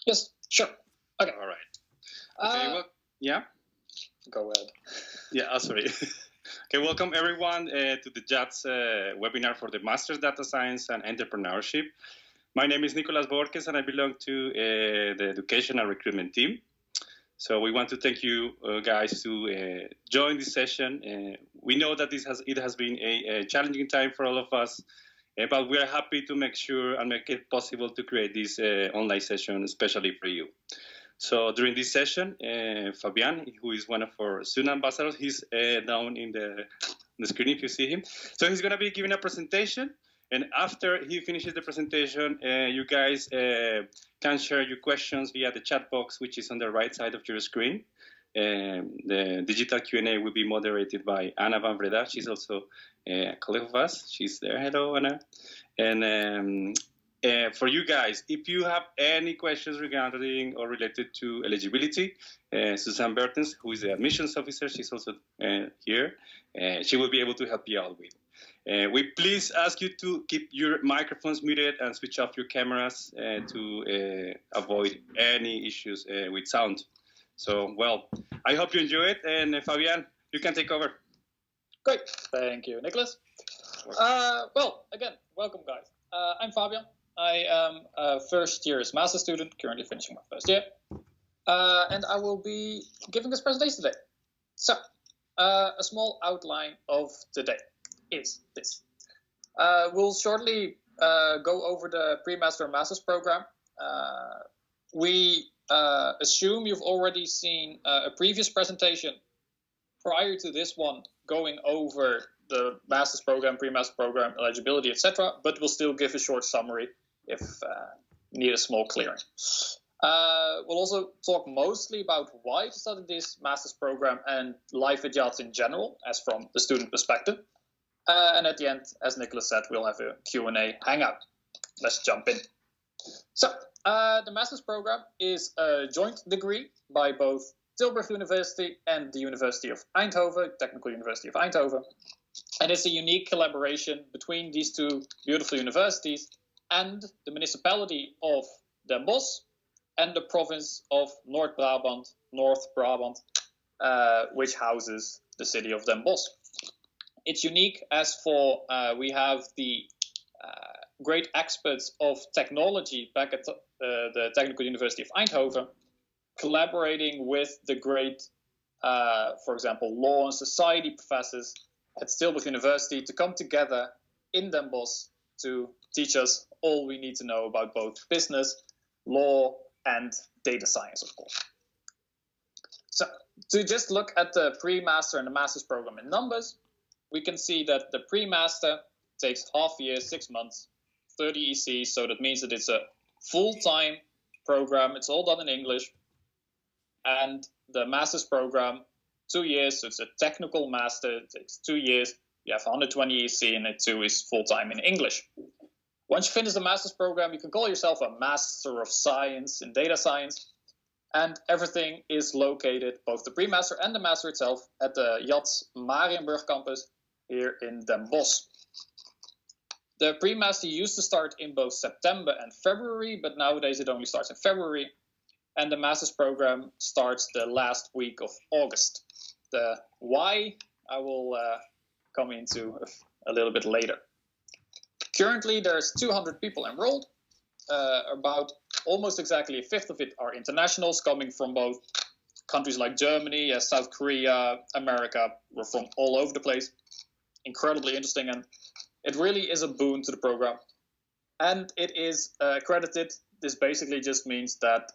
Yes, sure. Okay. All right. Okay, well, yeah? Go ahead. Yeah, sorry. Okay, welcome everyone to the JADS webinar for the Master's Data Science and Entrepreneurship. My name is Nicolas Borges and I belong to the Education and Recruitment team. So we want to thank you guys to join this session. We know that it has been a challenging time for all of us, but we are happy to make sure and make it possible to create this online session, especially for you. So during this session, Fabian, who is one of our student ambassadors, he's down in the screen if you see him. So he's going to be giving a presentation. And after he finishes the presentation, you guys can share your questions via the chat box, which is on the right side of your screen. The digital Q&A will be moderated by Anna Van Breda. She's also a colleague of us. She's there. Hello, Anna. And for you guys, if you have any questions regarding or related to eligibility, Susan Bertens, who is the admissions officer, she's also here. She will be able to help you out with. We please ask you to keep your microphones muted and switch off your cameras to avoid any issues with sound. So, well, I hope you enjoy it. And Fabian, you can take over. Great. Thank you, Nicholas. Well, again, welcome, guys. I'm Fabian. I am a first year's master's student, currently finishing my first year. And I will be giving this presentation today. So, a small outline of today is this. We'll shortly go over the pre-master and master's program. We assume you've already seen a previous presentation prior to this one going over the master's program, pre-master program, eligibility, etc. But we'll still give a short summary if you need a small clearing. We'll also talk mostly about why to study this master's program and life at JADS in general, as from the student perspective. And at the end, as Nicholas said, we'll have a Q&A hangout. Let's jump in. So, the master's program is a joint degree by both Tilburg University and the University of Eindhoven, Technical University of Eindhoven. And it's a unique collaboration between these two beautiful universities and the municipality of Den Bosch and the province of North Brabant, which houses the city of Den Bosch. It's unique as for we have the great experts of technology back at the Technical University of Eindhoven collaborating with the great, for example, law and society professors at Tilburg University to come together in Den Bosch to teach us all we need to know about both business, law, and data science, of course. So, to just look at the pre-master and the master's program in numbers, we can see that the pre-master takes half a year, 6 months, 30 EC, so that means that it's a full-time program. It's all done in English. And the master's program, 2 years, so it's a technical master. It takes 2 years. You have 120 EC, and it too is full-time in English. Once you finish the master's program, you can call yourself a Master of Science in Data Science. And everything is located, both the pre-master and the master itself, at the JADS Marienburg campus here in Den Bosch. The pre-master used to start in both September and February, but nowadays it only starts in February. And the master's program starts the last week of August. The why I will come into a little bit later. Currently, there's 200 people enrolled. About almost exactly a fifth of it are internationals coming from both countries like Germany, South Korea, America. We're from all over the place. Incredibly interesting, and it really is a boon to the program. And it is accredited. This basically just means that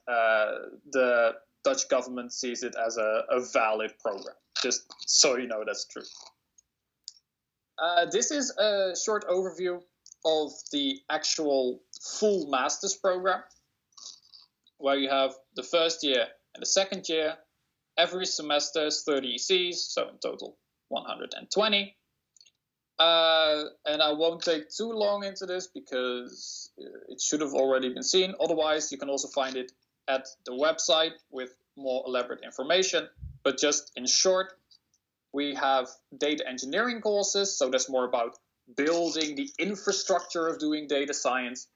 the Dutch government sees it as a valid program, just so you know that's true. This is a short overview of the actual full master's program, where you have the first year and the second year. Every semester is 30 ECs, so in total 120. And I won't take too long into this because it should have already been seen. Otherwise, you can also find it at the website with more elaborate information. But just in short, we have data engineering courses. So that's more about building the infrastructure of doing data science.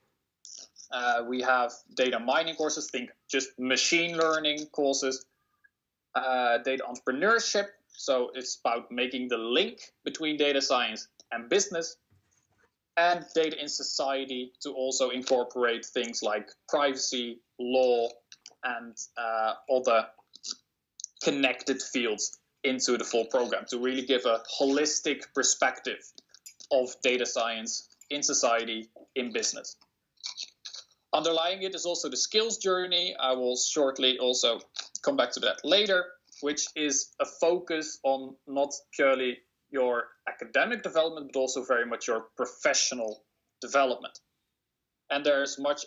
We have data mining courses, think just machine learning courses, data entrepreneurship, so it's about making the link between data science and business, and data in society to also incorporate things like privacy, law, and other connected fields into the full program to really give a holistic perspective of data science in society, in business. Underlying it is also the skills journey. I will shortly also come back to that later, which is a focus on not purely your academic development, but also very much your professional development. And there's much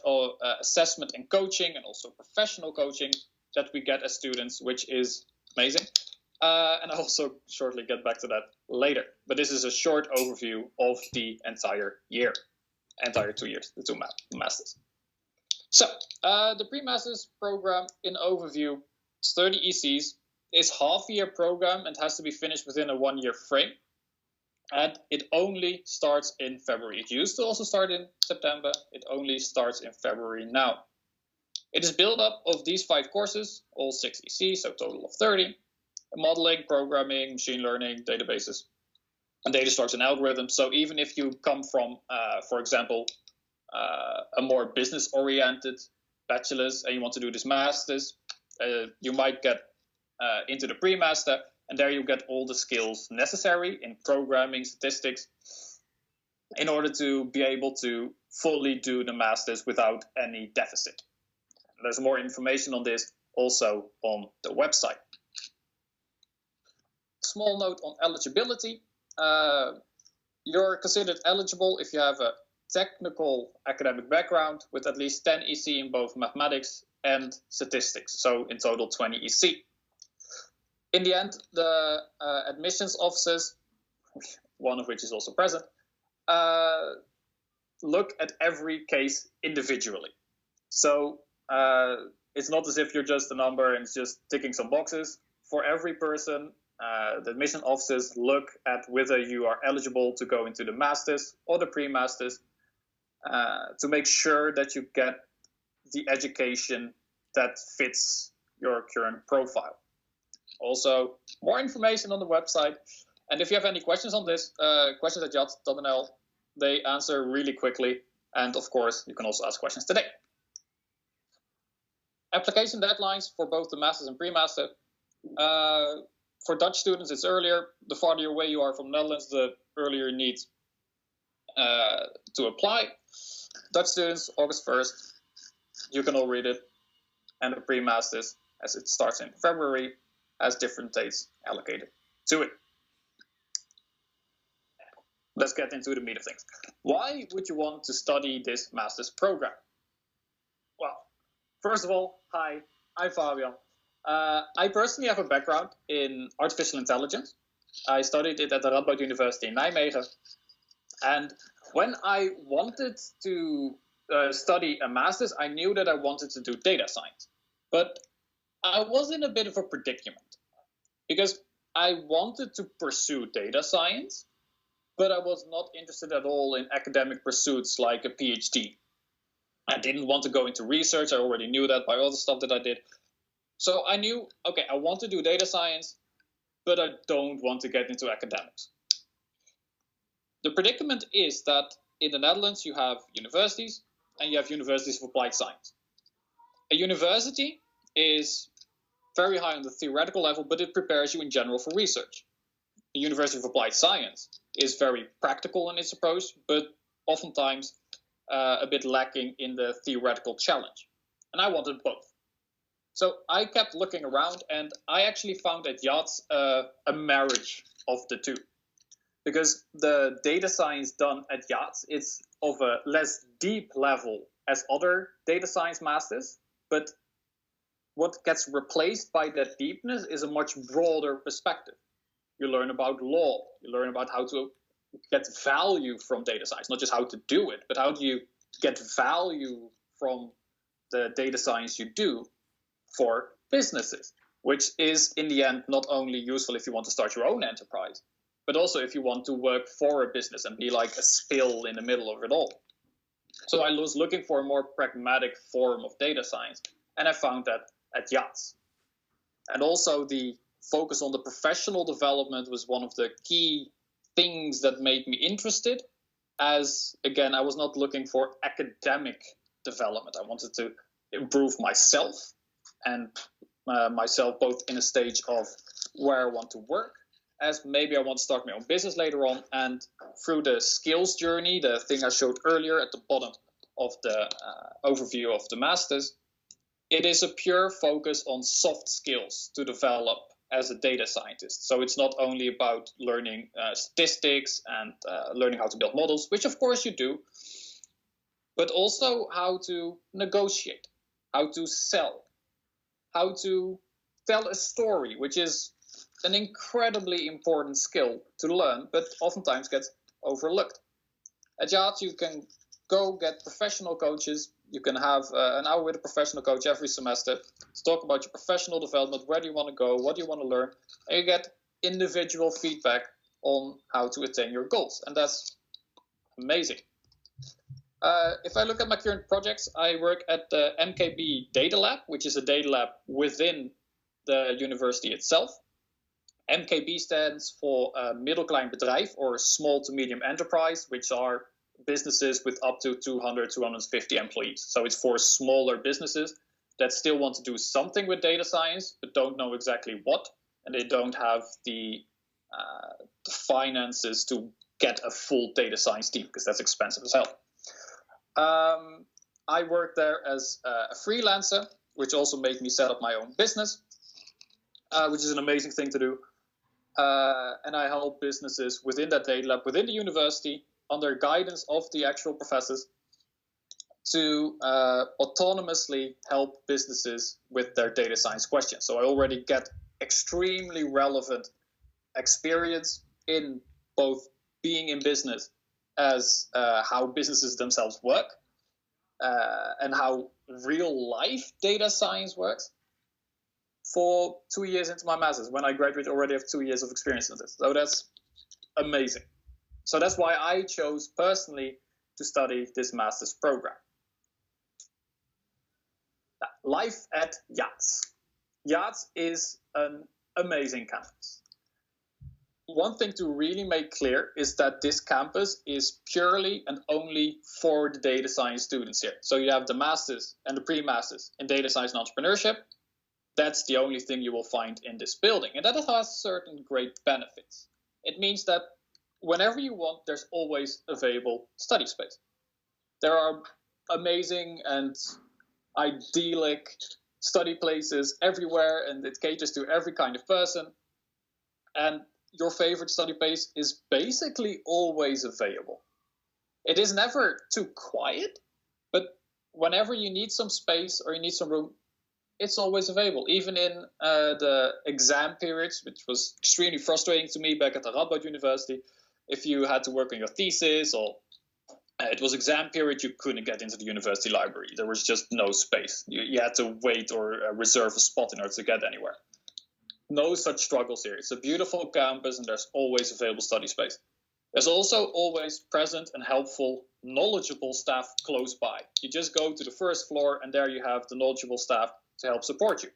assessment and coaching, and also professional coaching that we get as students, which is amazing. And I'll also shortly get back to that later. But this is a short overview of the entire 2 years, the 2 masters. So the pre-masters program in overview is 30 ECs. It's half-year program and has to be finished within a 1-year frame. And it only starts in February. It used to also start in September. It only starts in February now. It is built up of these 5 courses, all 6 ECs, so a total of 30. Modeling, programming, machine learning, databases, and data structures and algorithms. So even if you come from, for example, a more business-oriented bachelor's and you want to do this master's, you might get into the pre-master, and there you get all the skills necessary in programming, statistics, in order to be able to fully do the master's without any deficit. There's more information on this also on the website. Small note on eligibility. You're considered eligible if you have a technical academic background with at least 10 EC in both mathematics and statistics, so in total 20 EC. In the end, the admissions officers, one of which is also present, look at every case individually. So it's not as if you're just a number and it's just ticking some boxes. For every person, the admission officers look at whether you are eligible to go into the masters or the pre-masters to make sure that you get the education that fits your current profile. Also, more information on the website. And if you have any questions on this, questions at JADS.nl, they answer really quickly. And of course, you can also ask questions today. Application deadlines for both the masters and pre-master. For Dutch students, it's earlier. The farther away you are from the Netherlands, the earlier you need to apply. Dutch students, August 1st. You can all read it. And the pre-masters, as it starts in February, has different dates allocated to it. Let's get into the meat of things. Why would you want to study this master's program? Well, first of all, hi, I'm Fabian. I personally have a background in artificial intelligence. I studied it at the Radboud University in Nijmegen. And when I wanted to study a master's, I knew that I wanted to do data science. But I was in a bit of a predicament because I wanted to pursue data science, but I was not interested at all in academic pursuits like a PhD. I didn't want to go into research. I already knew that by all the stuff that I did. So I knew, okay, I want to do data science, but I don't want to get into academics. The predicament is that in the Netherlands, you have universities and you have universities of applied science. A university is very high on the theoretical level, but it prepares you in general for research. The University of Applied Science is very practical in its approach, but oftentimes a bit lacking in the theoretical challenge. And I wanted both. So I kept looking around, and I actually found at JADS a marriage of the two. Because the data science done at JADS is of a less deep level as other data science masters, but what gets replaced by that deepness is a much broader perspective. You learn about law, you learn about how to get value from data science, not just how to do it, but how do you get value from the data science you do for businesses, which is in the end not only useful if you want to start your own enterprise, but also if you want to work for a business and be like a spill in the middle of it all. So I was looking for a more pragmatic form of data science, and I found that at JADS. And also the focus on the professional development was one of the key things that made me interested, as, again, I was not looking for academic development. I wanted to improve myself and myself both in a stage of where I want to work, as maybe I want to start my own business later on, and through the skills journey, the thing I showed earlier at the bottom of the overview of the masters, it is a pure focus on soft skills to develop as a data scientist. So it's not only about learning statistics and learning how to build models, which of course you do, but also how to negotiate, how to sell, how to tell a story, which is an incredibly important skill to learn, but oftentimes gets overlooked. At JADS, you can go get professional coaches. You can have an hour with a professional coach every semester to talk about your professional development, where do you want to go, what do you want to learn, and you get individual feedback on how to attain your goals, and that's amazing. If I look at my current projects, I work at the MKB Data Lab, which is a data lab within the university itself. MKB stands for Middelklein Bedrijf, or small to medium enterprise, which are businesses with up to 200, 250 employees. So it's for smaller businesses that still want to do something with data science, but don't know exactly what, and they don't have the finances to get a full data science team, because that's expensive as hell. I work there as a freelancer, which also made me set up my own business, which is an amazing thing to do. And I help businesses within that data lab, within the university, under guidance of the actual professors, to autonomously help businesses with their data science questions. So I already get extremely relevant experience in both being in business as how businesses themselves work and how real life data science works, for 2 years into my master's. When I graduate, I already have 2 years of experience in this. So that's amazing. So that's why I chose personally to study this master's program. Now, life at JADS. JADS is an amazing campus. One thing to really make clear is that this campus is purely and only for the data science students here. So you have the masters and the pre-masters in data science and entrepreneurship. That's the only thing you will find in this building. And that has certain great benefits. It means that whenever you want, there's always available study space. There are amazing and idyllic study places everywhere, and it caters to every kind of person. And your favorite study place is basically always available. It is never too quiet, but whenever you need some space or you need some room, it's always available. Even in the exam periods, which was extremely frustrating to me back at the Radboud University, if you had to work on your thesis or it was exam period, you couldn't get into the university library. There was just no space. You had to wait or reserve a spot in order to get anywhere. No such struggles here. It's a beautiful campus and there's always available study space. There's also always present and helpful, knowledgeable staff close by. You just go to the first floor and there you have the knowledgeable staff to help support you.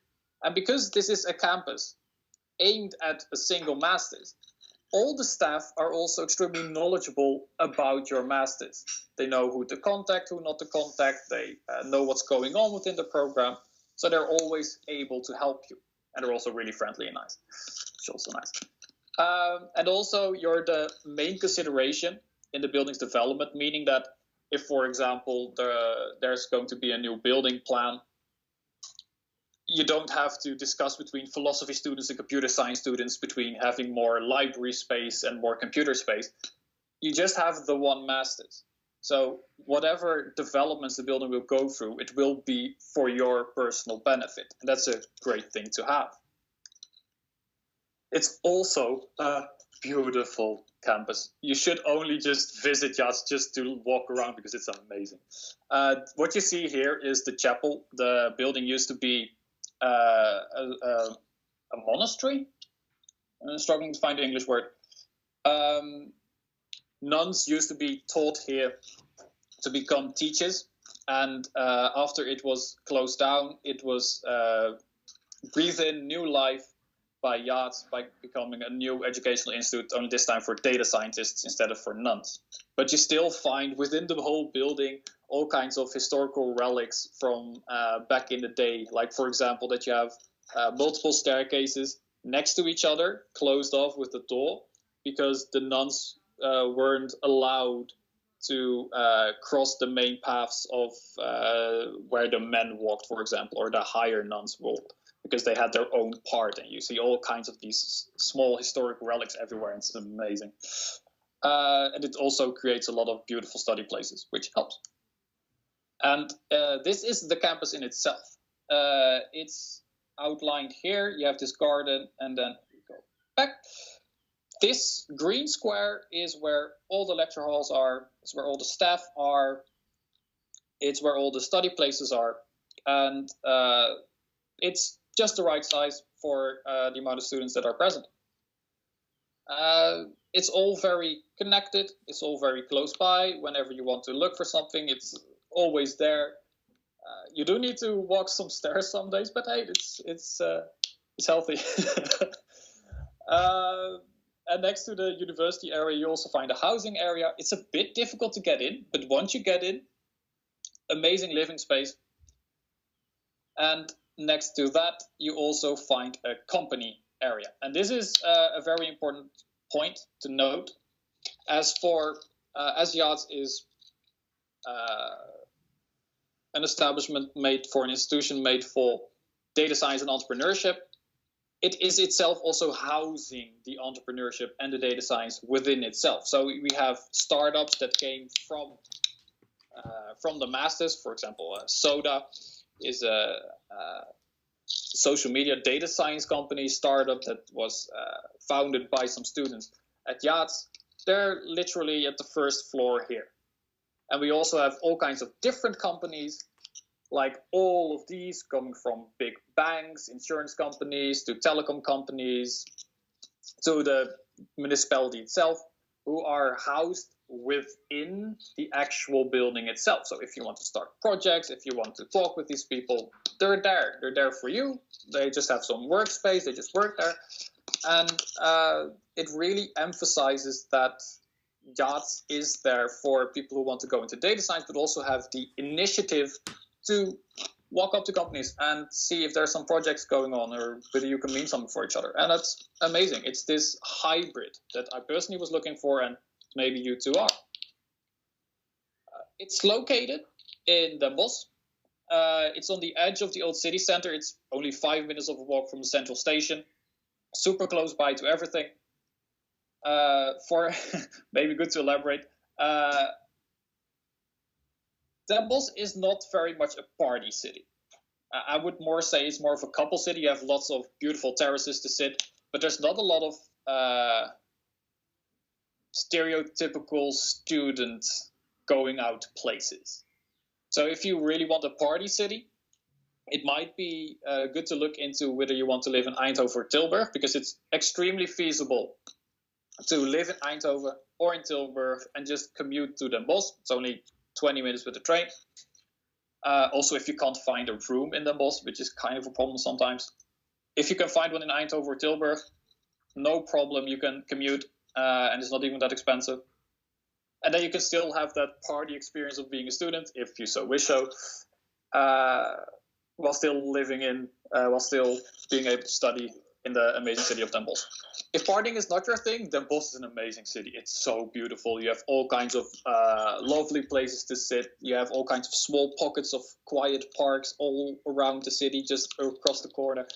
And because this is a campus aimed at a single master's, all the staff are also extremely knowledgeable about your masters. They know who to contact, who not to contact. They know what's going on within the program. So they're always able to help you. And they're also really friendly and nice, which is also nice. And also, you're the main consideration in the building's development, meaning that if, for example, there's going to be a new building plan, you don't have to discuss between philosophy students and computer science students between having more library space and more computer space. You just have the one master's. So whatever developments the building will go through, it will be for your personal benefit. And that's a great thing to have. It's also a beautiful campus. You should only just visit JADS just to walk around because it's amazing. What you see here is the chapel. The building used to be a monastery. I'm struggling to find the English word. Nuns used to be taught here to become teachers. And after it was closed down, it was breathed in new life by JADS, by becoming a new educational institute, only this time for data scientists instead of for nuns. But you still find within the whole building all kinds of historical relics from back in the day. Like, for example, that you have multiple staircases next to each other, closed off with the door, because the nuns weren't allowed to cross the main paths of where the men walked, for example, or the higher nuns walked, because they had their own part. And you see all kinds of these small historic relics everywhere, and it's amazing. And it also creates a lot of beautiful study places, which helps. And this is the campus in itself. It's outlined here. You have this garden, and then you go back. This green square is where all the lecture halls are. It's where all the staff are. It's where all the study places are. And it's just the right size for the amount of students that are present. It's all very connected. It's all very close by. Whenever you want to look for something, it's always there. You do need to walk some stairs some days, but hey, it's healthy. And next to the university area, you also find a housing area. It's a bit difficult to get in, but once you get in, amazing living space. And next to that, you also find a company area. And this is a very important point to note. As JADS is an establishment made for an institution made for data science and entrepreneurship, it is itself also housing the entrepreneurship and the data science within itself. So we have startups that came from the masters. For example, Soda is a social media data science company startup that was founded by some students at JADS. They're literally at the first floor here. And we also have all kinds of different companies, like all of these coming from big banks, insurance companies, to telecom companies, to the municipality itself, who are housed within the actual building itself. So if you want to start projects, if you want to talk with these people, they're there. They're there for you. They just have some workspace. They just work there. And it really emphasizes that JADS is there for people who want to go into data science, but also have the initiative to walk up to companies and see if there's some projects going on or whether you can mean something for each other. And that's amazing. It's this hybrid that I personally was looking for, and maybe you too are. It's located in Den Bosch. It's on the edge of the old city center. It's only 5 minutes of a walk from the central station. Super close by to everything. For maybe good to elaborate, Den Bosch is not very much a party city. I would more say it's more of a couple city. You have lots of beautiful terraces to sit, but there's not a lot of stereotypical student going out places. So if you really want a party city, it might be good to look into whether you want to live in Eindhoven or Tilburg, because it's extremely feasible to live in Eindhoven or in Tilburg and just commute to Den Bosch. It's only 20 minutes with the train. Also, if you can't find a room in Den Bosch, which is kind of a problem sometimes. If you can find one in Eindhoven or Tilburg, no problem. You can commute, and it's not even that expensive. And then you can still have that party experience of being a student, if you so wish so, while still being able to study in the amazing city of Den Bosch. If partying is not your thing, Den Bosch is an amazing city. It's so beautiful. You have all kinds of lovely places to sit. You have all kinds of small pockets of quiet parks all around the city, just across the corner.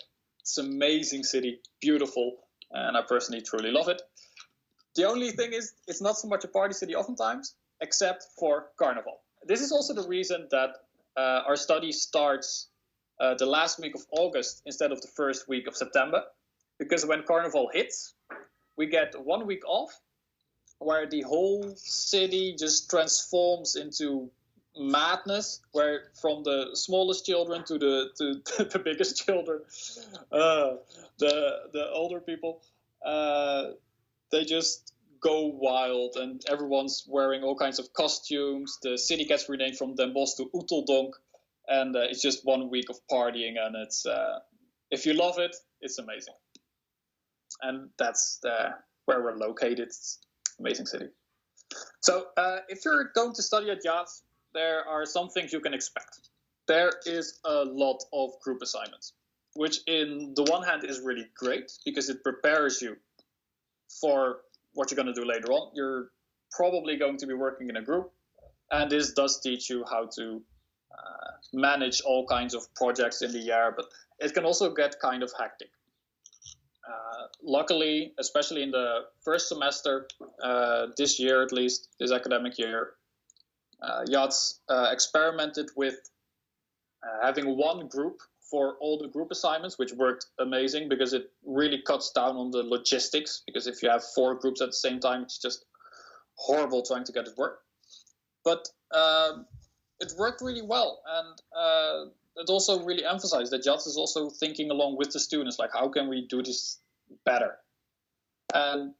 It's an amazing city, beautiful, and I personally truly love it. The only thing is, it's not so much a party city oftentimes, except for Carnival. This is also the reason that our study starts the last week of August instead of the first week of September. Because when Carnival hits, we get 1 week off, where the whole city just transforms into madness, where from the smallest children to the biggest children, the older people, they just go wild, and everyone's wearing all kinds of costumes. The city gets renamed from Den Bosch to Oeteldonk, and it's just 1 week of partying, and it's if you love it, it's amazing. And that's where we're located. It's an amazing city. So if you're going to study at JADS, there are some things you can expect. There is a lot of group assignments, which in the one hand is really great because it prepares you for what you're going to do later on. You're probably going to be working in a group, and this does teach you how to manage all kinds of projects in the year, but it can also get kind of hectic. Luckily, especially in the first semester, this year at least, this academic year, JADS experimented with having one group for all the group assignments, which worked amazing because it really cuts down on the logistics. Because if you have 4 groups at the same time, it's just horrible trying to get it work. But it worked really well, and it also really emphasized that JADS is also thinking along with the students, like how can we do this better? And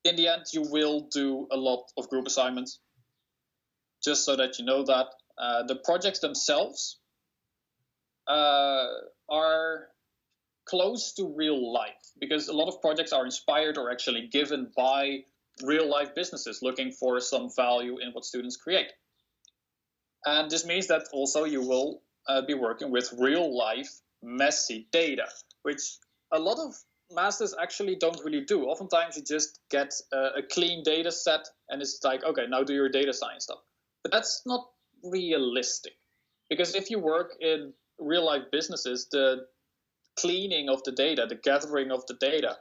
in the end, you will do a lot of group assignments, just so that you know that. The projects themselves are close to real life, because a lot of projects are inspired or actually given by real life businesses looking for some value in what students create. And this means that also you will be working with real life messy data, which a lot of masters actually don't really do. Oftentimes you just get a clean data set and it's like, okay, now do your data science stuff. But that's not realistic, because if you work in real life businesses, the cleaning of the data, the gathering of the data,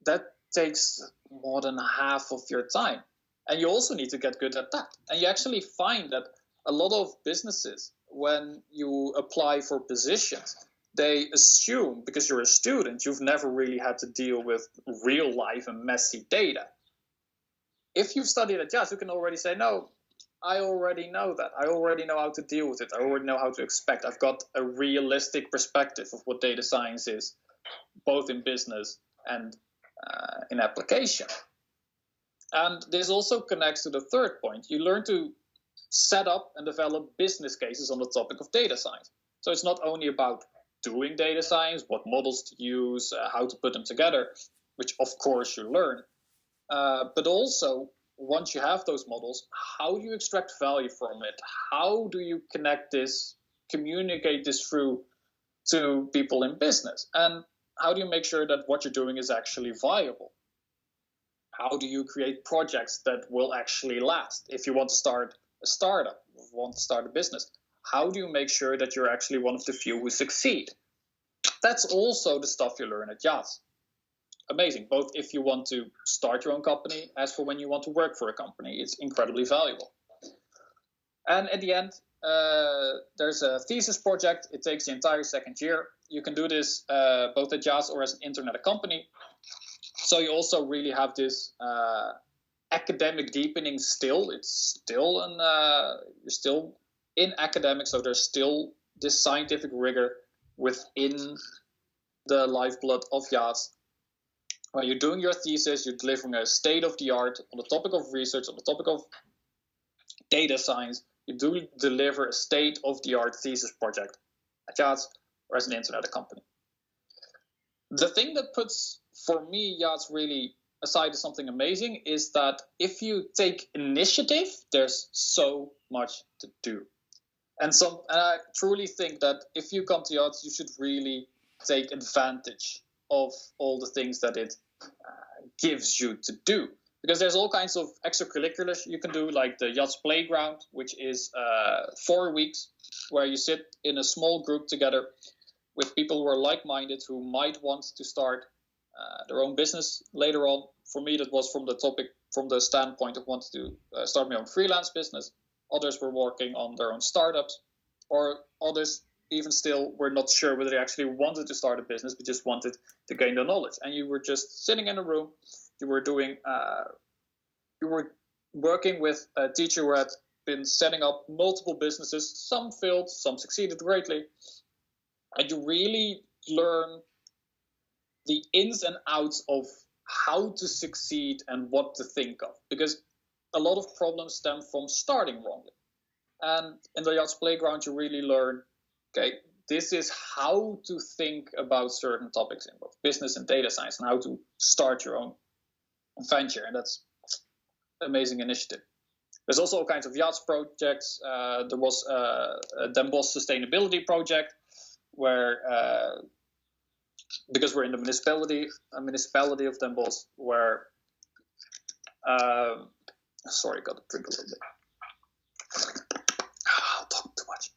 that takes more than half of your time. And you also need to get good at that. And you actually find that a lot of businesses, when you apply for positions, they assume, because you're a student, you've never really had to deal with real life and messy data. If you've studied at JADS, you can already say, no, I already know that. I already know how to deal with it. I already know how to expect. I've got a realistic perspective of what data science is, both in business and in application. And this also connects to the third point. You learn to set up and develop business cases on the topic of data science. So it's not only about doing data science, what models to use, how to put them together, which of course you learn, but also once you have those models, how do you extract value from it? How do you connect this, communicate this through to people in business? And how do you make sure that what you're doing is actually viable? How do you create projects that will actually last? If you want to start a startup, want to start a business, how do you make sure that you're actually one of the few who succeed? That's also the stuff you learn at JADS. Amazing, both if you want to start your own company as for when you want to work for a company. It's incredibly valuable. And at the end, there's a thesis project. It takes the entire second year. You can do this both at JADS or as an intern at a company. So you also really have this academic deepening still. It's still you're still in academics, so there's still this scientific rigor within the lifeblood of JADS. When you're doing your thesis, you're delivering a state-of-the-art on the topic of research, on the topic of data science. You do deliver a state-of-the-art thesis project at JADS or as an intern at a company. The thing that puts, for me, JADS really aside as something amazing is that if you take initiative, there's so much to do. And I truly think that if you come to JADS, you should really take advantage of all the things that it gives you to do. Because there's all kinds of extracurriculars you can do, like the JADS Playground, which is 4 weeks, where you sit in a small group together with people who are like-minded, who might want to start their own business later on. For me, that was from the standpoint of wanting to start my own freelance business. Others were working on their own startups, or others even still were not sure whether they actually wanted to start a business, but just wanted to gain the knowledge. And you were just sitting in a room. You were working with a teacher who had been setting up multiple businesses. Some failed, some succeeded greatly. And you really learn the ins and outs of how to succeed and what to think of, because a lot of problems stem from starting wrongly. And in the JADS playground, you really learn, okay, this is how to think about certain topics in both business and data science, and how to start your own venture. And that's an amazing initiative. There's also all kinds of JADS projects. There was a Den Bosch sustainability project where, because we're in the municipality of Den Bosch, where, sorry, got to drink a little bit. I'll talk too much.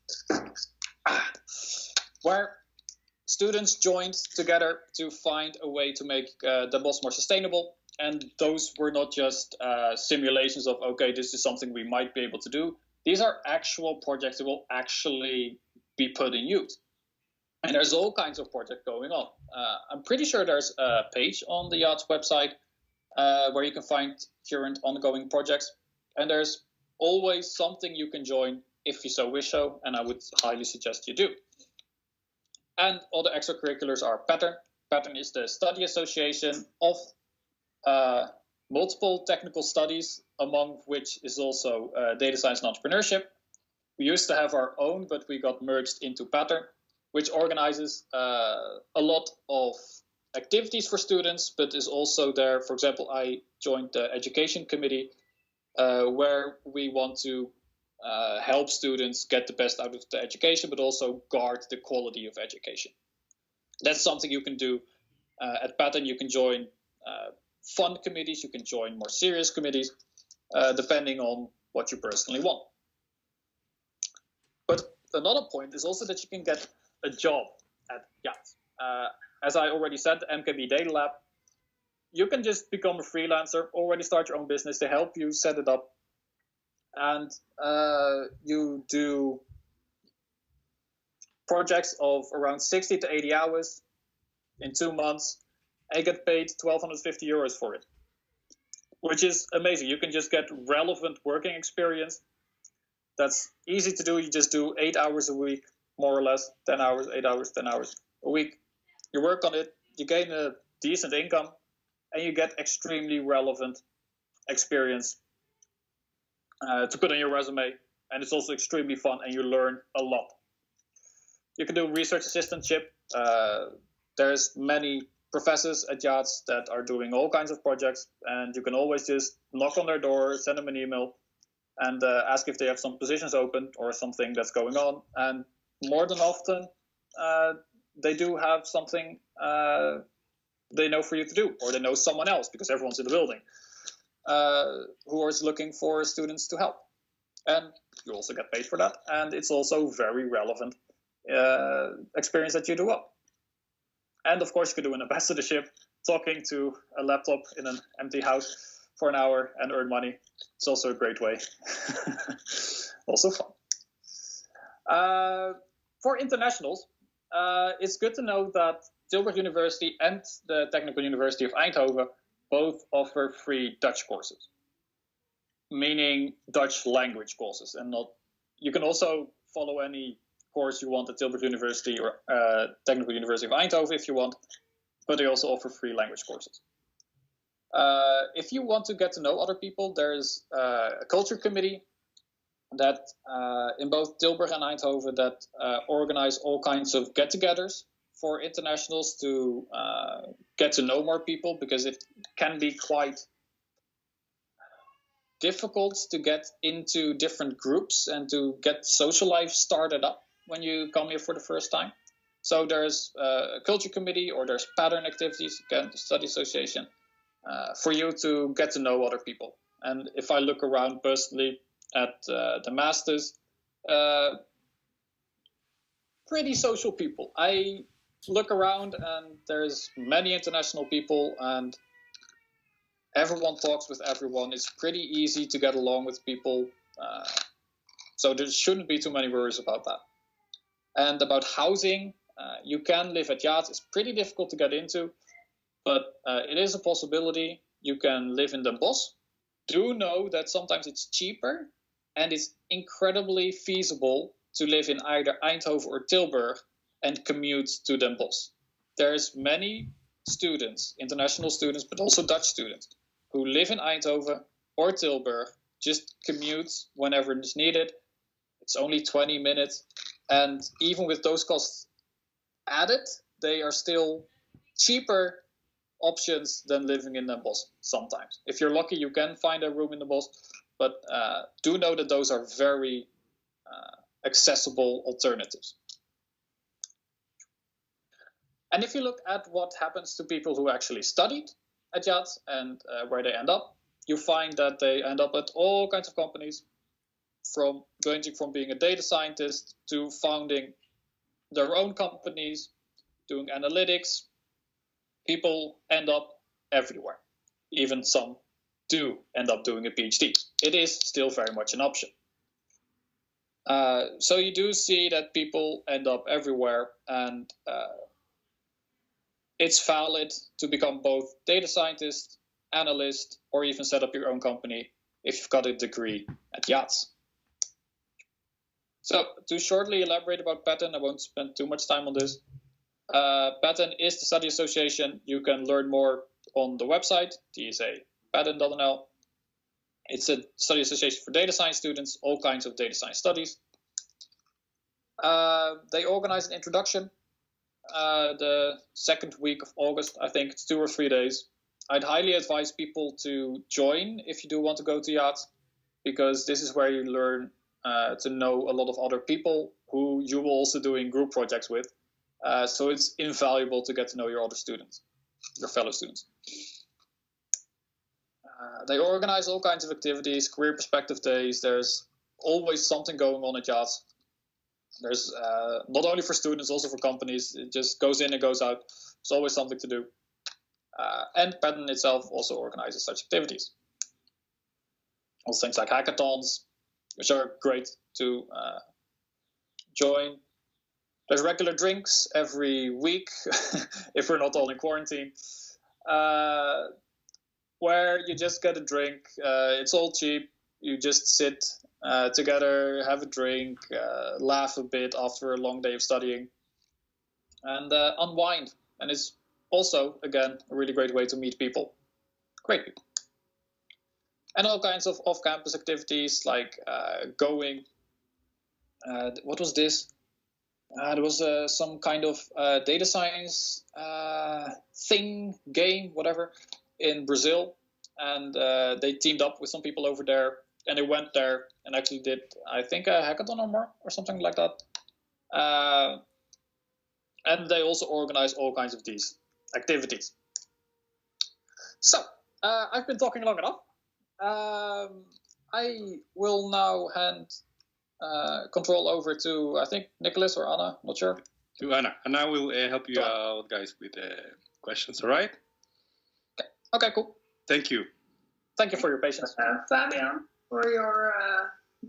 Where students joined together to find a way to make Den Bosch more sustainable. And those were not just simulations of, okay, this is something we might be able to do. These are actual projects that will actually be put in use. And there's all kinds of projects going on. I'm pretty sure there's a page on the JADS website where you can find current ongoing projects. And there's always something you can join if you so wish so, and I would highly suggest you do. And all the extracurriculars are Pattern. Pattern is the study association of multiple technical studies, among which is also data science and entrepreneurship. We used to have our own, but we got merged into Pattern, which organizes a lot of activities for students, but is also there. For example, I joined the education committee, where we want to help students get the best out of the education, but also guard the quality of education. That's something you can do at Pattern. You can join fun committees, you can join more serious committees, depending on what you personally want. But another point is also that you can get a job at JADS. As I already said, the MKB Data Lab, you can just become a freelancer, already start your own business. They help you set it up. And you do projects of around 60 to 80 hours in 2 months, and you get paid 1,250 euros for it, which is amazing. You can just get relevant working experience. That's easy to do. You just do 8 hours a week, more or less, 10 hours, 8 hours, 10 hours a week. You work on it, you gain a decent income, and you get extremely relevant experience to put on your resume. And it's also extremely fun, and you learn a lot. You can do research assistantship. There's many professors at JADS that are doing all kinds of projects, and you can always just knock on their door, send them an email, and ask if they have some positions open or something that's going on. And more than often, they do have something they know for you to do, or they know someone else, because everyone's in the building, who is looking for students to help. And you also get paid for that, and it's also very relevant experience that you do up. And of course, you could do an ambassadorship, talking to a laptop in an empty house for an hour and earn money. It's also a great way. Also fun. For internationals, it's good to know that Tilburg University and the Technical University of Eindhoven both offer free Dutch courses, meaning Dutch language courses. And not, you can also follow any course you want at Tilburg University or Technical University of Eindhoven if you want, but they also offer free language courses. If you want to get to know other people, there's a culture committee that in both Tilburg and Eindhoven that organize all kinds of get-togethers for internationals to get to know more people, because it can be quite difficult to get into different groups and to get social life started up when you come here for the first time. So there's a culture committee, or there's pattern activities, again, the study association, for you to get to know other people. And if I look around personally at the masters, pretty social people. I look around and there's many international people, and everyone talks with everyone. It's pretty easy to get along with people. So there shouldn't be too many worries about that. And about housing, you can live at JADS. It's pretty difficult to get into, but it is a possibility. You can live in Den Bosch. Do know that sometimes it's cheaper, and it's incredibly feasible to live in either Eindhoven or Tilburg and commute to Den Bosch. There's many students, international students, but also Dutch students, who live in Eindhoven or Tilburg, just commute whenever it's needed. It's only 20 minutes. And even with those costs added, they are still cheaper options than living in Den Bosch sometimes. If you're lucky, you can find a room in Den Bosch, but do know that those are very accessible alternatives. And if you look at what happens to people who actually studied at JADS and where they end up, you find that they end up at all kinds of companies, ranging from being a data scientist to founding their own companies, doing analytics. People end up everywhere. Even some do end up doing a PhD. It is still very much an option. So you do see that people end up everywhere, and it's valid to become both data scientist, analyst, or even set up your own company if you've got a degree at JADS. So to shortly elaborate about Pattern, I won't spend too much time on this. Pattern is the study association. You can learn more on the website, tsapattern.nl. It's a study association for data science students, all kinds of data science studies. They organize an introduction the second week of August. I think it's 2 or 3 days. I'd highly advise people to join if you do want to go to JADS, because this is where you learn to know a lot of other people who you will also doing group projects with. So it's invaluable to get to know your other students, your fellow students. They organize all kinds of activities, career perspective days. There's always something going on at JADS. There's not only for students, also for companies. It just goes in and goes out. There's always something to do. And Pattern itself also organizes such activities. Also things like hackathons, which are great to join. There's regular drinks every week, if we're not all in quarantine, where you just get a drink. It's all cheap. You just sit together, have a drink, laugh a bit after a long day of studying, and unwind. And it's also, again, a really great way to meet people. Great people. And all kinds of off-campus activities, like going... what was this? There was some kind of data science game, whatever, in Brazil. And they teamed up with some people over there. And they went there and actually did, I think, a hackathon or more, or something like that. And they also organize all kinds of these activities. So, I've been talking long enough. I will now hand control over to, I think, Nicholas or Anna, not sure. To Anna. Anna will help you out, guys, with questions, all right? Okay, cool. Thank you. Thank you for your patience. Fabian, for your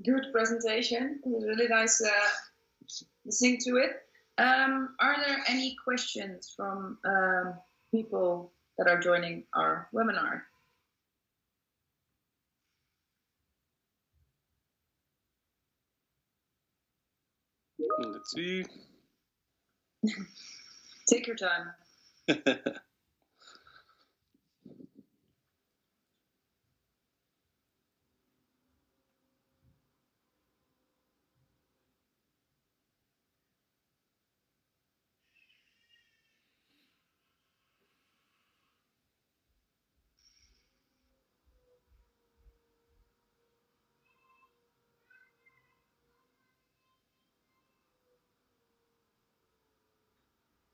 good presentation. It was really nice listening to it. Are there any questions from people that are joining our webinar? Let's see. Take your time.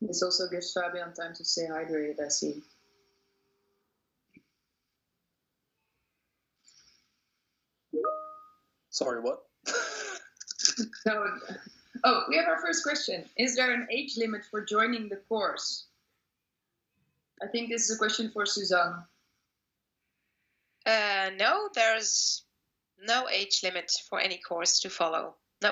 This also gives Fabian time to stay hydrated, I see. Sorry, what? So, oh, we have our first question. Is there an age limit for joining the course? I think this is a question for Suzanne. No, there's no age limit for any course to follow. No.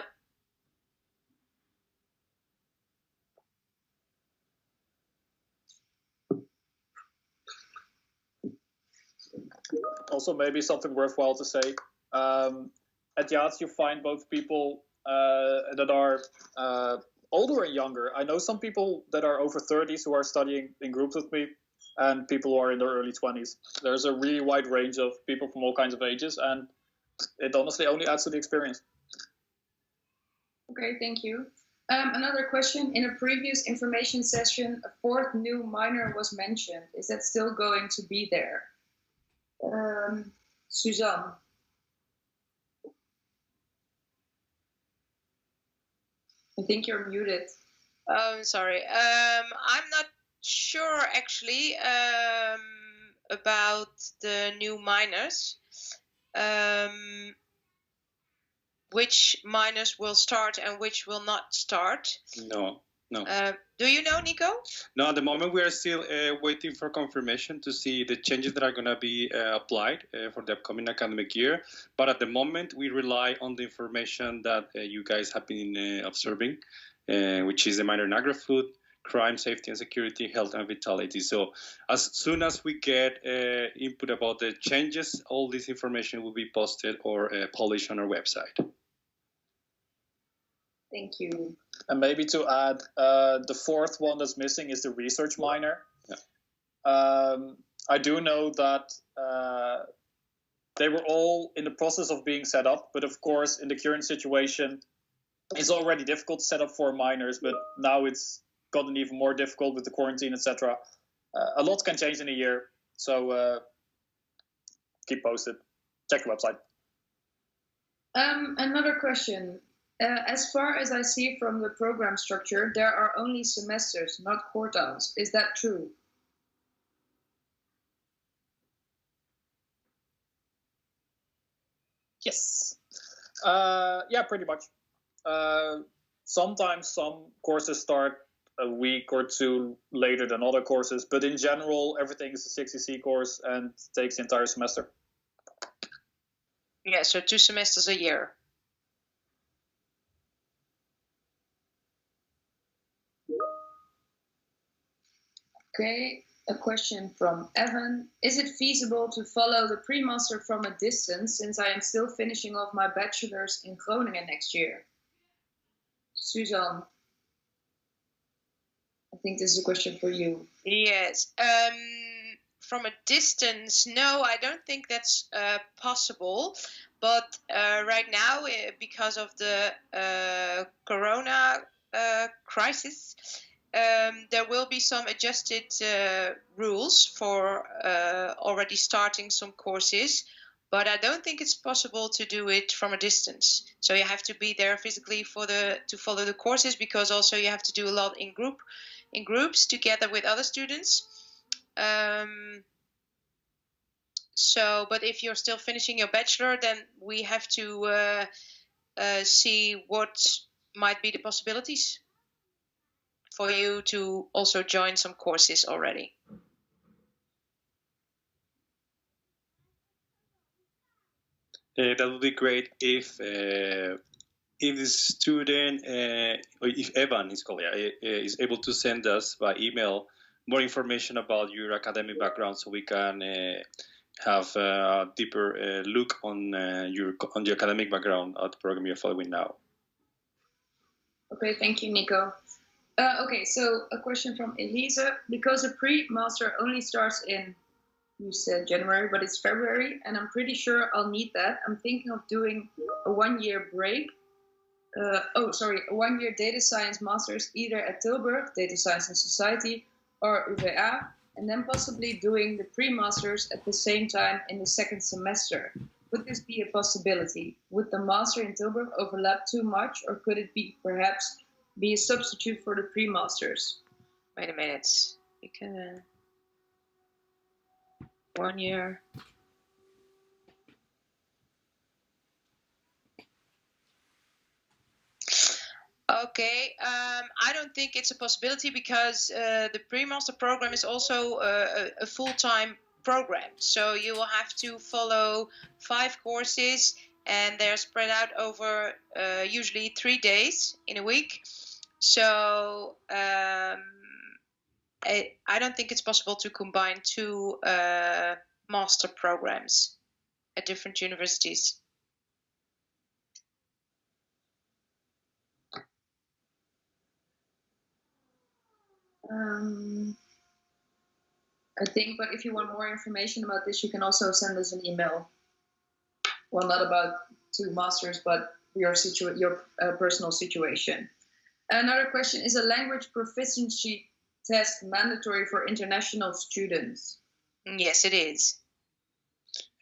Also, maybe something worthwhile to say. At JADS, you find both people that are older and younger. I know some people that are over 30s who are studying in groups with me, and people who are in their early 20s. There's a really wide range of people from all kinds of ages, and it honestly only adds to the experience. Okay, thank you. Another question. In a previous information session, a fourth new minor was mentioned. Is that still going to be there? Suzanne. I think you're muted. Oh, sorry. I'm not sure actually about the new minors. Which minors will start and which will not start? No. Do you know, Nico? No, at the moment we are still waiting for confirmation to see the changes that are going to be applied for the upcoming academic year. But at the moment, we rely on the information that you guys have been observing, which is the minor in agri-food, crime, safety and security, health and vitality. So as soon as we get input about the changes, all this information will be posted or published on our website. Thank you. And maybe to add, the fourth one that's missing is the research minor. Yeah. I do know that they were all in the process of being set up, but of course, in the current situation, it's already difficult to set up 4 minors, but now it's gotten even more difficult with the quarantine, etc. A lot can change in a year, so keep posted. Check the website. Another question. As far as I see from the program structure, there are only semesters, not quartiles. Is that true? Yes. Yeah, pretty much. Sometimes some courses start a week or 2 later than other courses, but in general, everything is a 60C course and takes the entire semester. Yeah, so 2 semesters a year. Okay, a question from Evan. Is it feasible to follow the pre-master from a distance since I am still finishing off my bachelor's in Groningen next year? Suzanne, I think this is a question for you. Yes. From a distance, no, I don't think that's possible. But right now, because of the corona crisis, there will be some adjusted rules for already starting some courses. But I don't think it's possible to do it from a distance. So you have to be there physically to follow the courses, because also you have to do a lot in groups together with other students. But if you're still finishing your bachelor, then we have to see what might be the possibilities for you to also join some courses already. That would be great if the student, or if Evan is able to send us by email more information about your academic background, so we can have a deeper look on your academic background at the program you're following now. Okay, thank you, Nico. Okay, so a question from Elise. Because a pre-master only starts in, you said January, but it's February, and I'm pretty sure I'll need that. I'm thinking of doing a 1-year break. A 1-year data science master's either at Tilburg, Data Science and Society, or UvA, and then possibly doing the pre-masters at the same time in the 2nd semester. Would this be a possibility? Would the master in Tilburg overlap too much, or could it be perhaps be a substitute for the pre-masters? Wait a minute. You can 1 year. Okay, I don't think it's a possibility, because the pre-master program is also a full-time program. So you will have to follow 5 courses, and they're spread out over usually 3 days in a week. So I don't think it's possible to combine 2 master programs at different universities. I think. But if you want more information about this, you can also send us an email. Well, not about 2 masters, but your personal situation. Another question: is a language proficiency test mandatory for international students? Yes, it is.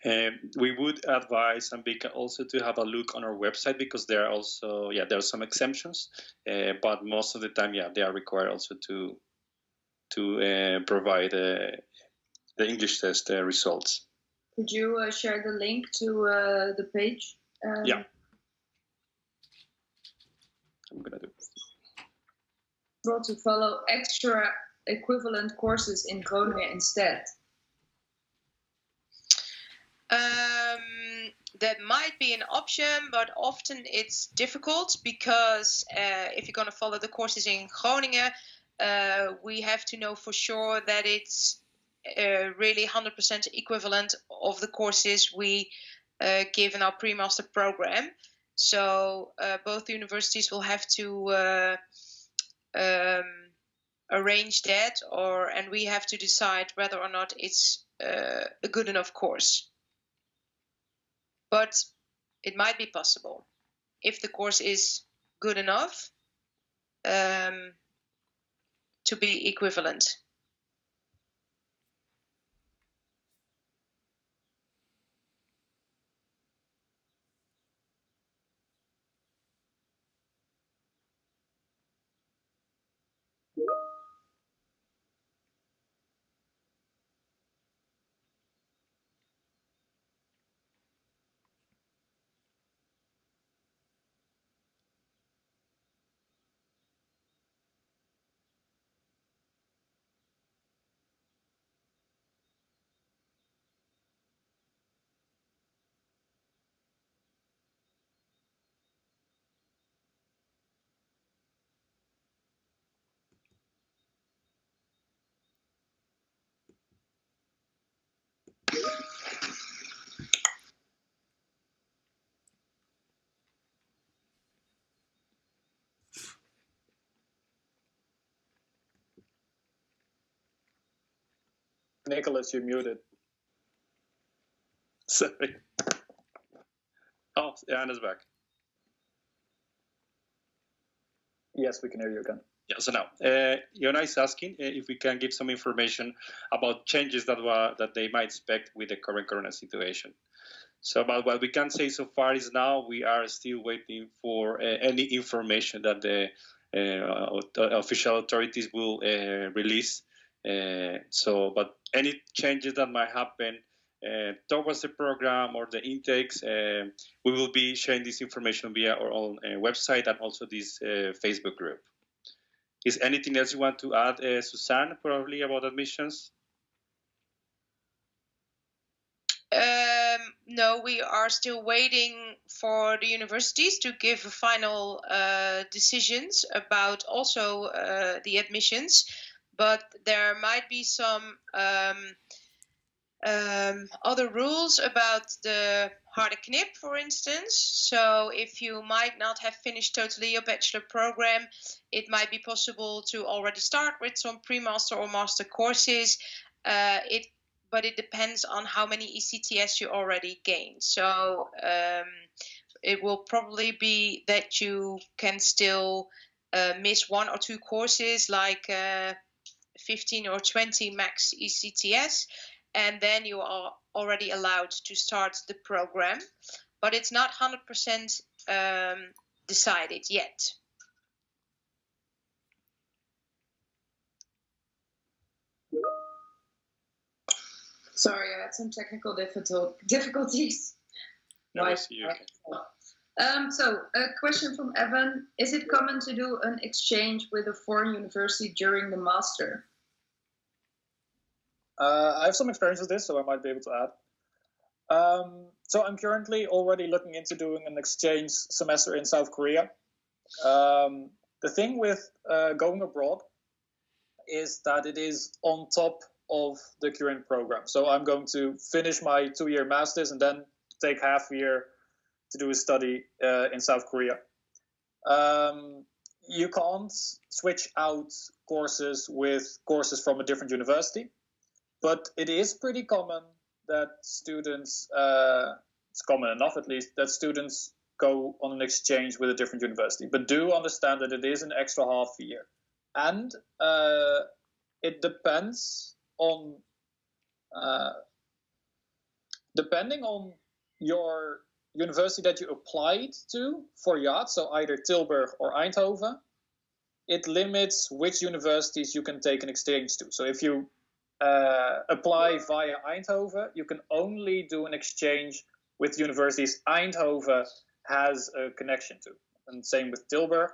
We would advise Ambika also to have a look on our website, because there are also there are some exemptions, but most of the time they are required also to provide the English test results. Could you share the link to the page? Yeah, I'm gonna do it. Well, to follow extra equivalent courses in Groningen instead. That might be an option, but often it's difficult, because if you're going to follow the courses in Groningen, we have to know for sure that it's really 100% equivalent of the courses we give in our pre-master program. So both universities will have to arrange that, and we have to decide whether or not it's a good enough course. But it might be possible if the course is good enough to be equivalent. Nicholas, you're muted. Sorry. Oh, Anna's back. Yes, we can hear you again. Yeah, so now, Yona is asking if we can give some information about changes that they might expect with the current corona situation. So about what we can say so far is now we are still waiting for any information that the official authorities will release. But any changes that might happen towards the program or the intakes, we will be sharing this information via our own website and also this Facebook group. Is anything else you want to add, Suzanne, probably about admissions? No, we are still waiting for the universities to give final decisions about also the admissions, but there might be some other rules about the harde knip, for instance. So if you might not have finished totally your bachelor program, it might be possible to already start with some pre-master or master courses. But it depends on how many ECTS you already gained. So it will probably be that you can still miss 1 or 2 courses, like 15 or 20 max ECTS, and then you are already allowed to start the program. But it's not 100% decided yet. Sorry, I had some technical difficulties. No, I see you. Okay. So, a question from Evan. Is it common to do an exchange with a foreign university during the master? I have some experience with this, so I might be able to add. So I'm currently already looking into doing an exchange semester in South Korea. The thing with going abroad is that it is on top of the current program. So I'm going to finish my 2-year master's and then take half a year to do a study in South Korea. You can't switch out courses with courses from a different university. But it is pretty common that students, it's common enough at least, that students go on an exchange with a different university. But do understand that it is an extra half a year. And it depends on, depending on your university that you applied to for JADS, so either Tilburg or Eindhoven, it limits which universities you can take an exchange to. So if you apply via Eindhoven, you can only do an exchange with universities Eindhoven has a connection to. And same with Tilburg.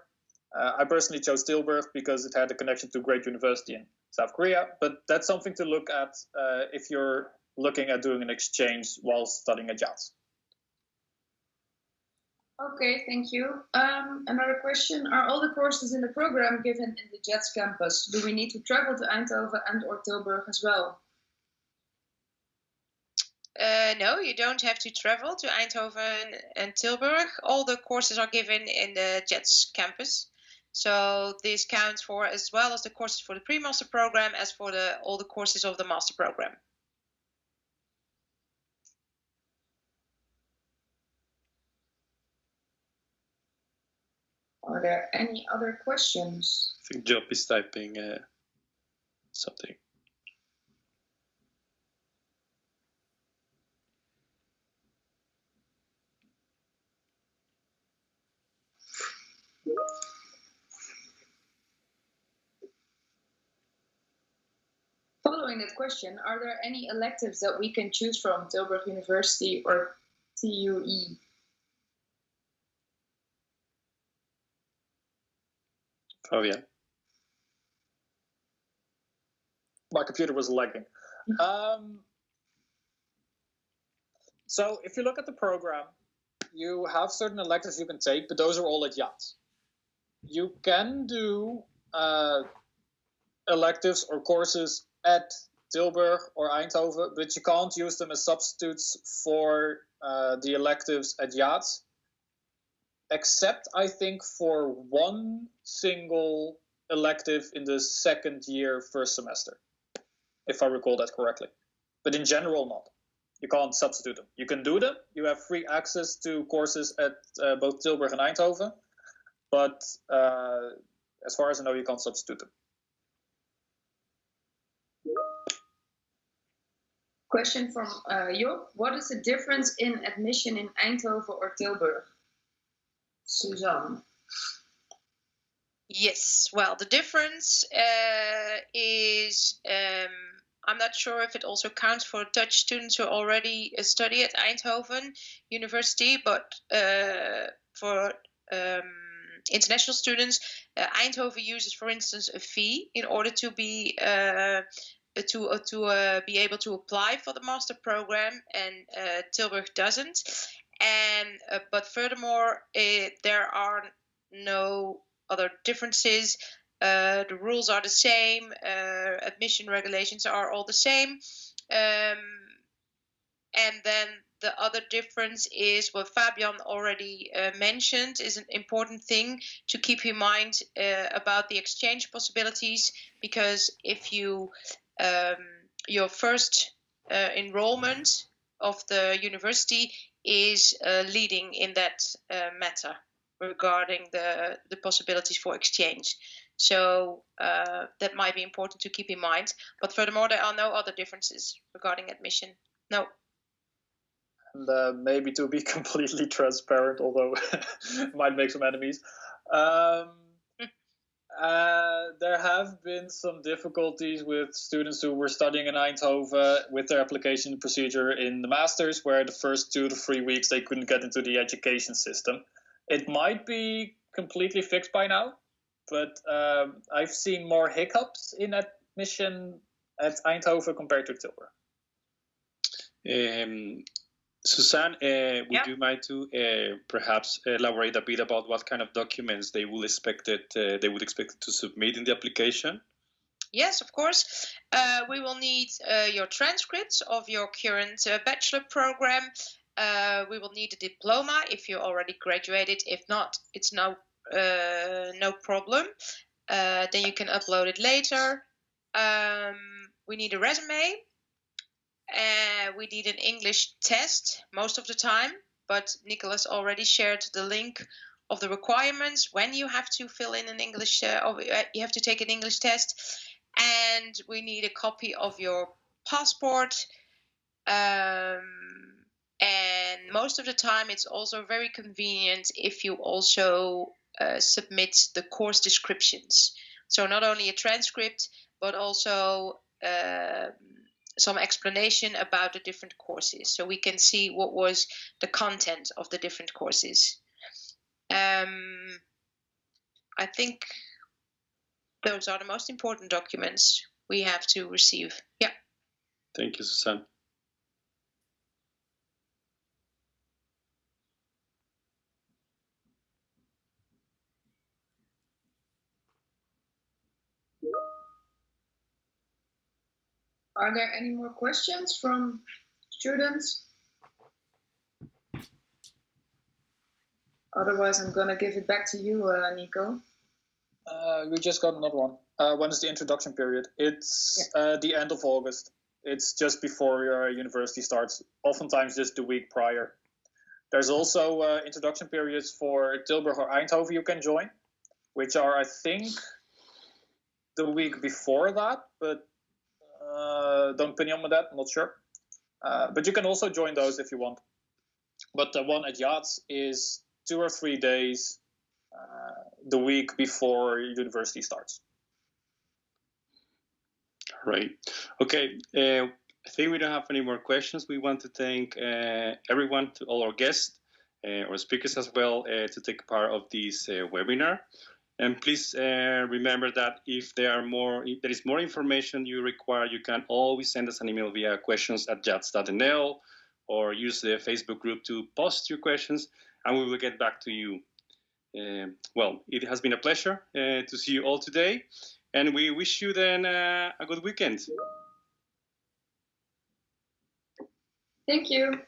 I personally chose Tilburg because it had a connection to a great university in South Korea, but that's something to look at if you're looking at doing an exchange while studying at JADS. Okay, thank you. Another question, are all the courses in the program given in the JADS campus? Do we need to travel to Eindhoven and or Tilburg as well? No, you don't have to travel to Eindhoven and Tilburg. All the courses are given in the JADS campus. So this counts for as well as the courses for the pre-master program as for all the courses of the master program. Are there any other questions? I think Job is typing something. Following that question, are there any electives that we can choose from Tilburg University or TUE? Fabian. My computer was lagging. So if you look at the program, you have certain electives you can take, but those are all at JADS. You can do electives or courses at Tilburg or Eindhoven, but you can't use them as substitutes for the electives at JADS, except I think for one single elective in the second year, first semester, if I recall that correctly. But in general, not. You can't substitute them. You can do them. You have free access to courses at both Tilburg and Eindhoven, but as far as I know, you can't substitute them. Question from Job. What is the difference in admission in Eindhoven or Tilburg? Suzanne. Yes, well, the difference is I'm not sure if it also counts for Dutch students who already study at Eindhoven University, but for international students, Eindhoven uses, for instance, a fee in order to be be able to apply for the master program, and Tilburg doesn't. And but furthermore, there are no other differences. The rules are the same. Admission regulations are all the same. And then the other difference is what Fabian already mentioned is an important thing to keep in mind about the exchange possibilities, because if you your first enrollment of the university is leading in that matter regarding the possibilities for exchange. So that might be important to keep in mind. But furthermore, there are no other differences regarding admission. No. And maybe to be completely transparent, although it might make some enemies, there have been some difficulties with students who were studying in Eindhoven with their application procedure in the masters, where the first 2 to 3 weeks they couldn't get into the education system. It might be completely fixed by now, but I've seen more hiccups in admission at Eindhoven compared to Tilburg. Suzanne, would you mind to perhaps elaborate a bit about what kind of documents they would expect to submit in the application? Yes, of course. We will need your transcripts of your current bachelor program. We will need a diploma if you already graduated. If not, it's no problem. Then you can upload it later. We need a resume. We need an English test most of the time, but Nicholas already shared the link of the requirements when you have to fill in an English, you have to take an English test, and we need a copy of your passport. And most of the time, it's also very convenient if you also submit the course descriptions. So not only a transcript, but also some explanation about the different courses, so we can see what was the content of the different courses. I think those are the most important documents we have to receive. Yeah. Thank you, Susanne. Are there any more questions from students? Otherwise, I'm going to give it back to you, Nico. We just got another one. When is the introduction period? It's the end of August. It's just before your university starts, oftentimes just the week prior. There's also introduction periods for Tilburg or Eindhoven you can join, which are, I think, the week before that, but don't pin me on with that, I'm not sure. But you can also join those if you want. But the one at JADS is 2 or 3 days the week before university starts. Right. Okay. I think we don't have any more questions. We want to thank everyone, to all our guests, our speakers as well, to take part of this webinar. And please remember that if there is more information you require, you can always send us an email via questions@jads.nl or use the Facebook group to post your questions, and we will get back to you. Well, it has been a pleasure to see you all today, and we wish you then a good weekend. Thank you.